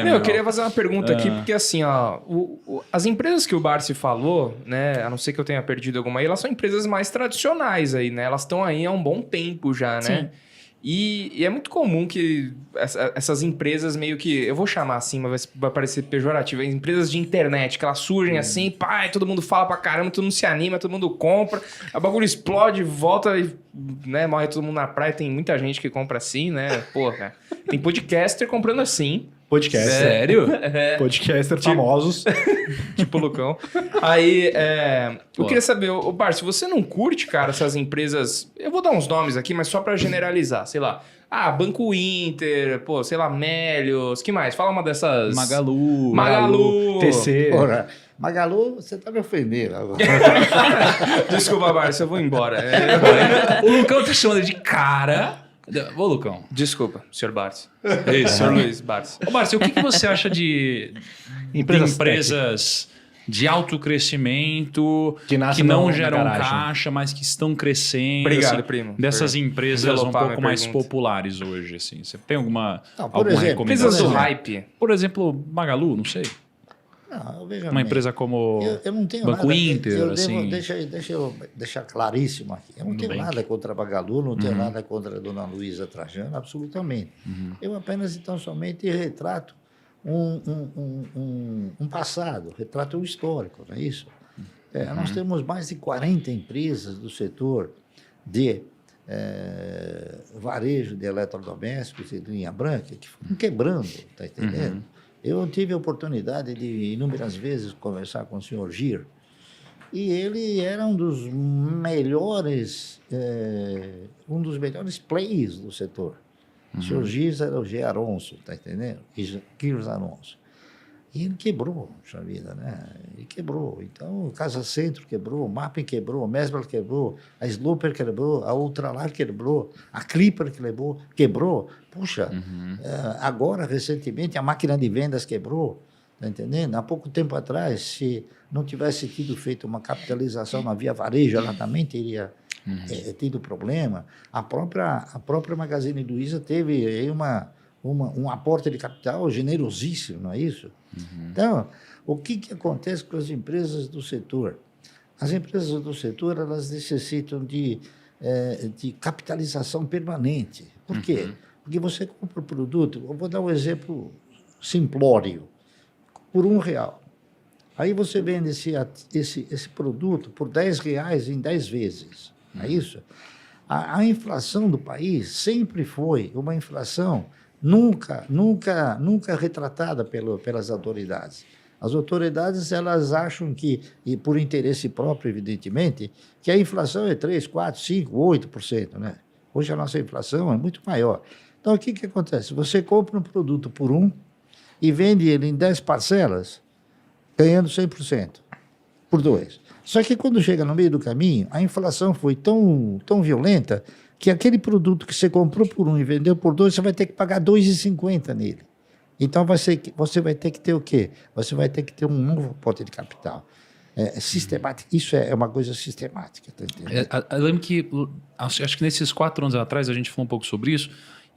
Não, eu queria fazer uma pergunta aqui, porque assim, ó, as empresas que o Barsi falou, né, a não ser que eu tenha perdido alguma aí, elas são empresas mais tradicionais aí, né? Elas estão aí há um bom tempo já, né? Sim. E é muito comum que essas empresas meio que... Eu vou chamar assim, mas vai parecer pejorativo. Empresas de internet, que elas surgem assim, pá, todo mundo fala pra caramba, todo mundo se anima, todo mundo compra. O bagulho explode, volta e né, morre todo mundo na praia. Tem muita gente que compra assim, né? Porra, tem podcaster comprando assim. Podcast. Sério? Podcaster famosos. Tipo o Lucão. Aí, eu queria saber, Bar, se você não curte, cara, essas empresas... Eu vou dar uns nomes aqui, mas só pra generalizar. Sei lá, Banco Inter, pô, sei lá, Melios, que mais? Fala uma dessas... Magalu. TC. Porra, Magalu, você tá me ofendendo agora. Desculpa, Barça, eu vou embora. O Lucão tá chamando de cara. Ô, Lucão. Desculpa, senhor Barça. Isso. Senhor Luiz Barça. Ô, Barça, o que você acha de empresas de alto crescimento, Que não na geram garagem. caixa, mas que estão crescendo? Obrigado, assim, primo. Dessas empresas um envelopar pouco minha mais pergunta. populares hoje, assim. Você tem alguma por exemplo, recomendação? Empresas do Por hype. Por exemplo, Magalu, não sei. Não, veja Uma bem, empresa como eu não tenho Banco nada, Inter, assim. Deixa eu deixar claríssimo aqui. Eu não Tudo tenho bem. nada contra a Magalu, não tenho nada contra a dona Luísa Trajano, absolutamente. Eu apenas, então, somente retrato um passado, retrato um histórico, não é isso? Nós temos mais de 40 empresas do setor de varejo de eletrodomésticos e linha branca que foram quebrando, está entendendo? Eu tive a oportunidade de inúmeras vezes conversar com o senhor Gir, e ele era um dos melhores players do setor. O senhor Gir era o G. Aronso, está entendendo? Gir Aronso. E ele quebrou, puxa vida, né? Ele quebrou. Então, o Casa Centro quebrou, o Mapping quebrou, o Mesbel quebrou, a Sloper quebrou, a Ultralar quebrou, a Clipper quebrou. Puxa, agora, recentemente, a máquina de vendas quebrou, tá entendendo? Há pouco tempo atrás, se não tivesse tido feito uma capitalização na Via Varejo, ela também teria tido problema. A própria Magazine Luiza teve aí um aporte de capital generosíssimo, não é isso? Então, o que acontece com as empresas do setor? As empresas do setor, elas necessitam de capitalização permanente. Por quê? Porque você compra o produto, eu vou dar um exemplo simplório, por R$1. Aí você vende esse produto por R$10 em 10 vezes, não é isso? A inflação do país sempre foi uma inflação nunca retratada pelas autoridades. As autoridades, elas acham que, e por interesse próprio, evidentemente, que a inflação é 3%, 4%, 5%, 8%, né? Hoje a nossa inflação é muito maior. Então, o que acontece? Você compra um produto por R$1 e vende ele em 10 parcelas, ganhando 100%, por 2. Só que quando chega no meio do caminho, a inflação foi tão violenta que aquele produto que você comprou por R$1 e vendeu por 2, você vai ter que pagar R$2,50 nele. Então, você vai ter que ter o quê? Você vai ter que ter um novo aporte de capital. Sistemático. Isso é uma coisa sistemática. Tá entendendo? Eu lembro que, acho que nesses 4 anos atrás, a gente falou um pouco sobre isso.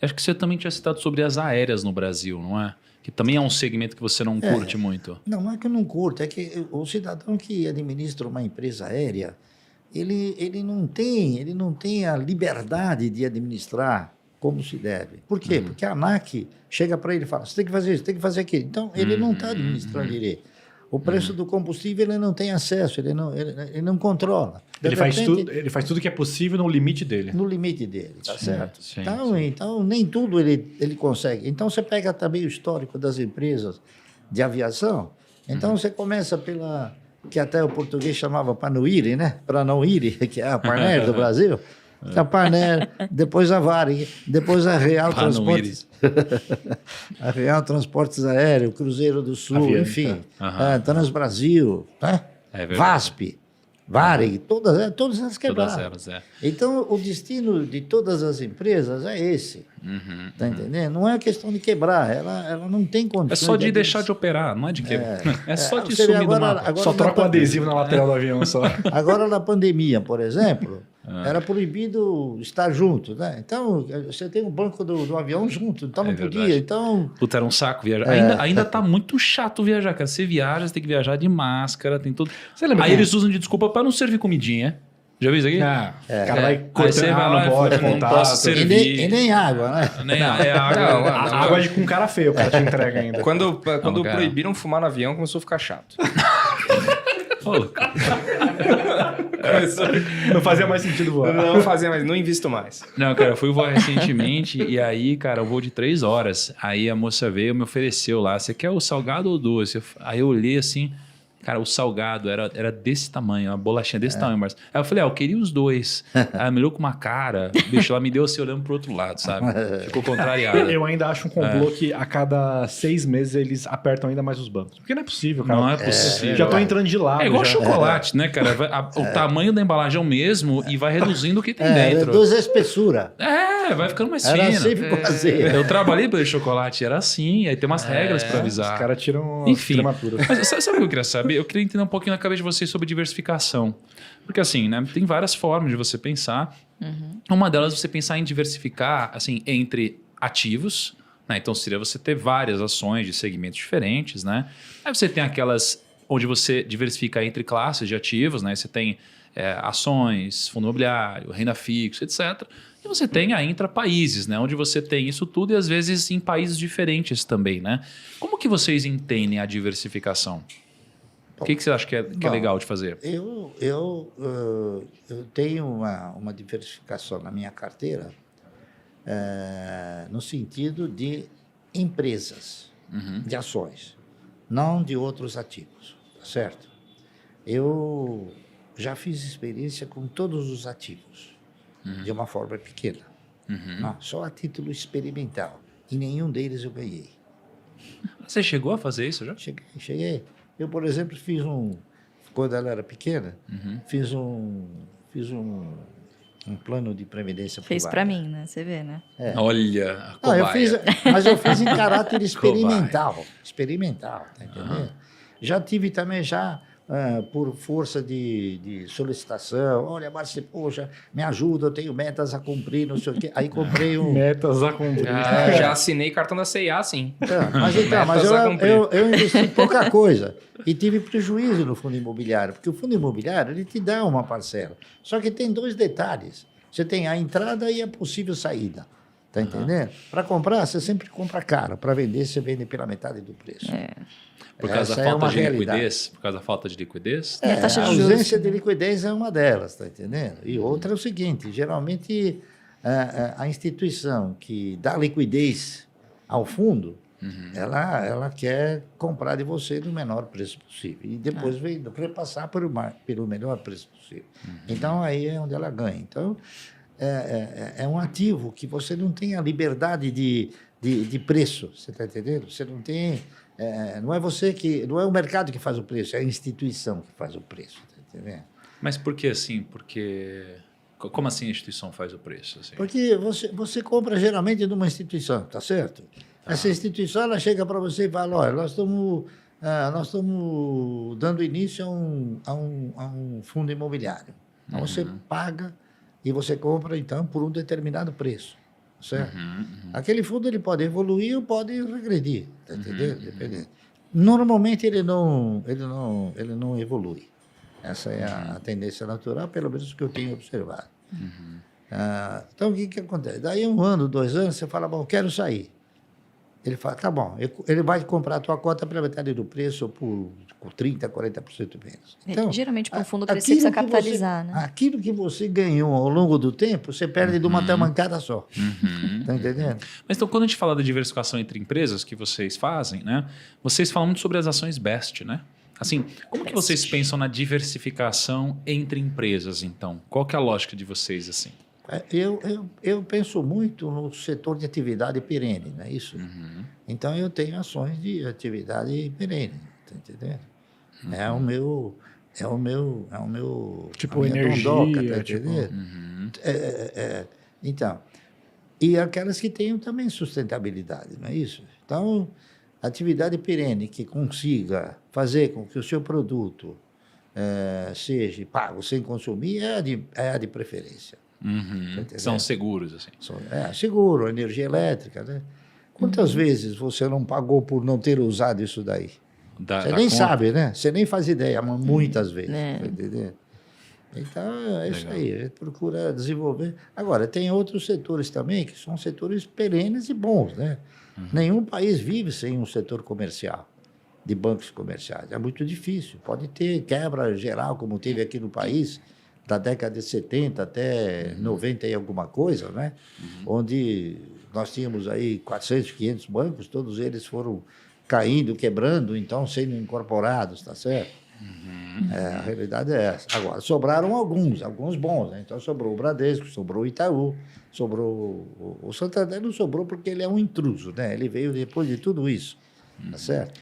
E acho que você também tinha citado sobre as aéreas no Brasil, não é? Que também é um segmento que você não curte muito. Não é que eu não curto, é que o cidadão que administra uma empresa aérea, ele não tem a liberdade de administrar como se deve. Por quê? Porque a ANAC chega para ele e fala, você tem que fazer isso, tem que fazer aquilo. Então, ele não está administrando direito. O preço do combustível ele não tem acesso, ele não controla. Ele faz tudo que é possível no limite dele. No limite dele, tá certo? Sim, então, nem tudo ele consegue. Então, você pega também o histórico das empresas de aviação. Então, você começa pela... que até o português chamava Panuiri, né? Para não ir, que é a Parner do Brasil. A Parner, depois a Varig, depois a Real Transportes. A Real Transportes Aéreo, Cruzeiro do Sul, Avianca. enfim. Transbrasil, tá? VASP, Varig, todas elas quebraram. Todas elas, Então, o destino de todas as empresas é esse. Tá entendendo? Não é questão de quebrar, ela não tem condições. É só de deixar de operar, não é de quebrar. É só de você vê sumir do mapa. agora Só troca o adesivo na lateral do avião só. Agora, na pandemia, por exemplo, Era proibido estar junto, né? Então, você tem o banco do avião junto, então não verdade. podia. Então, Puta, era um saco viajar. Ainda tá muito chato viajar, cara. Você viaja, você tem que viajar de máscara, tem tudo. Você lembra Aí que- eles usam de desculpa pra não servir comidinha. Já viu isso aqui? O cara vai Aí cortando, você vai lá não e pode fala, não contar. posso ser- e Servir. nem água, né? Nem é água. Não, A água é com cara feio, o cara te entrega ainda. Quando cara. proibiram fumar no avião, começou a ficar chato. Pô, Começou... Não fazia mais sentido voar. Não fazia mais, não invisto mais. não, cara, eu fui voar recentemente e aí, cara, eu vou de 3 horas. Aí a moça veio e me ofereceu lá, você quer o salgado ou o doce? Aí eu olhei assim, cara, o salgado era desse tamanho, uma bolachinha desse tamanho, Marcos. Aí eu falei, eu queria os dois. Aí ela me olhou com uma cara, bicho, ela me deu assim olhando pro outro lado, sabe? Ficou contrariada. Eu ainda acho um complô que a cada 6 meses eles apertam ainda mais os bancos. Porque não é possível, cara. Não é possível. Já tô entrando de lado. É igual já. chocolate, né, cara? O tamanho da embalagem é o mesmo e vai reduzindo o que tem dentro. Reduz a espessura. Vai ficando mais Era fino. assim que fazia. Eu trabalhei para chocolate, era assim, aí tem umas regras para Os avisar. caras tiram as Enfim, prematuras. mas sabe o que eu queria saber? Eu queria entender um pouquinho na cabeça de vocês sobre diversificação. Porque assim, né, tem várias formas de você pensar. Uma delas é você pensar em diversificar assim, entre ativos, né? Então seria você ter várias ações de segmentos diferentes, né? Aí você tem aquelas onde você diversifica entre classes de ativos, né? Você tem ações, fundo imobiliário, renda fixa, etc. E você tem a intra-países, né? Onde você tem isso tudo e às vezes em países diferentes também, né? Como que vocês entendem a diversificação? O que você acha que é Bom, legal de fazer? Eu tenho uma diversificação na minha carteira no sentido de empresas, de ações, não de outros ativos, tá certo? Eu já fiz experiência com todos os ativos, de uma forma pequena, não, só a título experimental, e nenhum deles eu ganhei. Você chegou a fazer isso já? Cheguei. Eu, por exemplo, fiz quando ela era pequena, fiz um plano de previdência Fez privada. pra mim, né? Você vê, né? Olha, a Não, cobaia. mas eu fiz em caráter experimental. Experimental, tá entendendo? Já tive também, por força de solicitação, olha, Márcio, poxa, me ajuda, eu tenho metas a cumprir, não sei o quê. Aí comprei Metas a cumprir. Já assinei cartão da C&A, sim. Mas Metas a cumprir. eu investi pouca coisa e tive prejuízo no fundo imobiliário, porque o fundo imobiliário ele te dá uma parcela. Só que tem 2 detalhes. Você tem a entrada e a possível saída. Tá entendendo? Para comprar, você sempre compra caro. Para vender, você vende pela metade do preço. Por causa Essa da é falta uma de realidade. liquidez? Por causa da falta de liquidez? E a taxa A de juros, ausência de né? liquidez é uma delas, tá entendendo? E outra é o seguinte, geralmente a instituição que dá liquidez ao fundo, ela quer comprar de você no menor preço possível e depois vem passar pelo melhor preço possível. Então, aí é onde ela ganha. Então, é um ativo que você não tem a liberdade de preço, você está entendendo? Você não tem... não é o mercado que faz o preço, é a instituição que faz o preço, tá entendendo? Mas por que assim? Porque... Como assim a instituição faz o preço? Assim? Porque você compra geralmente de uma instituição, tá certo? Essa instituição ela chega para você e fala, olha, nós estamos dando início a um fundo imobiliário. Então você paga e você compra então por um determinado preço, certo? Aquele fundo ele pode evoluir ou pode regredir, tá entendendo? Dependendo. Normalmente ele não evolui. Essa é a tendência natural, pelo menos que eu tenho observado. Então, o que acontece? Daí 1 ano, 2 anos, você fala, bom, eu quero sair. Ele fala, tá bom, ele vai comprar a tua cota pela metade do preço ou por 30%, 40% menos. Então, Geralmente, para um fundo crescer, precisa capitalizar, né? Aquilo que você ganhou ao longo do tempo, você perde de uma tamancada só. Tá entendendo? Mas então, quando a gente fala da diversificação entre empresas que vocês fazem, né? Vocês falam muito sobre as ações BEST, né? Assim, como que vocês pensam na diversificação entre empresas, então? Qual que é a lógica de vocês, assim? Eu penso muito no setor de atividade perene, não é isso? Então, eu tenho ações de atividade perene, tá entendendo? É o meu... Tipo, a minha energia, dondoca, tá tipo... entendendo? Então, e aquelas que tenham também sustentabilidade, não é isso? Então, atividade perene que consiga fazer com que o seu produto seja pago sem consumir, é a de preferência. Uhum. Tá São seguros, assim. Seguro, energia elétrica, né? Quantas vezes você não pagou por não ter usado isso daí? Você nem sabe, né? Você nem faz ideia, mas muitas vezes. Tá entendendo? Então, é isso aí. A gente procura desenvolver. Agora, tem outros setores também que são setores perenes e bons, né? Nenhum país vive sem um setor comercial, de bancos comerciais. É muito difícil. Pode ter quebra geral, como teve aqui no país, da década de 70 até 90 e alguma coisa, né? Onde nós tínhamos aí 400, 500 bancos, todos eles foram caindo, quebrando, então sendo incorporados, tá certo? A realidade é essa. Agora, sobraram alguns bons, né? Então sobrou o Bradesco, sobrou o Itaú, sobrou o Santander, não sobrou porque ele é um intruso, né? Ele veio depois de tudo isso, tá certo?